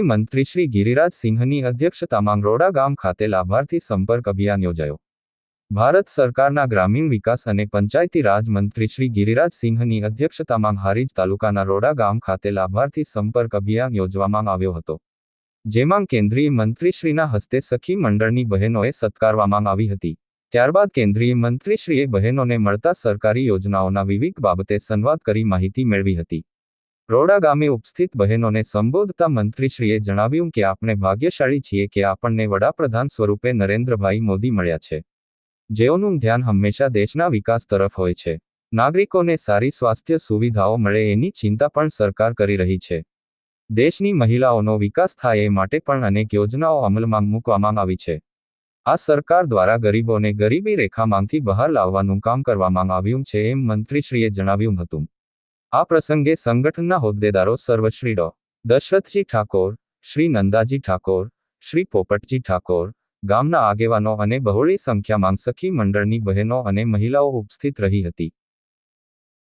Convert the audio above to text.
મંત્રી શ્રી ગિરિરાજ સિંહની અધ્યક્ષતામાં રોડા ગામ ખાતે લાભાર્થી સંપર્ક અભિયાન યોજાયો. ભારત સરકારના ગ્રામીણ વિકાસ અને પંચાયતી રાજ મંત્રી શ્રી ગિરિરાજ સિંહની અધ્યક્ષતામાં હારીજ તાલુકાના રોડા ગામ ખાતે લાભાર્થી સંપર્ક અભિયાન યોજવામાં આવ્યો હતો. જેમાં કેન્દ્રીય મંત્રીશ્રીના હસ્તે સખી મંડળની બહેનોએ સત્કારવામાં આવી હતી. ત્યારબાદ કેન્દ્રીય મંત્રીશ્રીએ બહેનોને મળતા સરકારી યોજનાઓના વિવિધ બાબતે સંવાદ કરી માહિતી મેળવી હતી. રોડા ગામે ઉપસ્થિત બહેનોને સંબોધતા મંત્રીશ્રીએ જણાવ્યું કે આપણે ભાગ્યશાળી છીએ કે આપણને વડાપ્રધાન સ્વરૂપે નરેન્દ્રભાઈ મોદી મળ્યા છે, જેઓનું ધ્યાન હંમેશા દેશના વિકાસ તરફ હોય છે. નાગરિકોને સારી સ્વાસ્થ્ય સુવિધાઓ મળે એની ચિંતા પણ સરકાર કરી રહી છે. દેશની મહિલાઓનો વિકાસ થાય એ માટે પણ અનેક યોજનાઓ અમલમાં મૂકવામાં આવી છે. આ સરકાર દ્વારા ગરીબોને ગરીબી રેખામાંથી બહાર લાવવાનું કામ કરવામાં આવ્યું છે એમ મંત્રીશ્રીએ જણાવ્યું હતું. આ પ્રસંગે સંગઠનના હોદ્દેદારો સર્વશ્રી ડો. દશરથજી ઠાકોર, શ્રી નંદાજી ઠાકોર, શ્રી પોપટજી ઠાકોર, ગામના આગેવાનો અને બહોળી સંખ્યામાં સખી મંડળની બહેનો અને મહિલાઓ ઉપસ્થિત રહી હતી.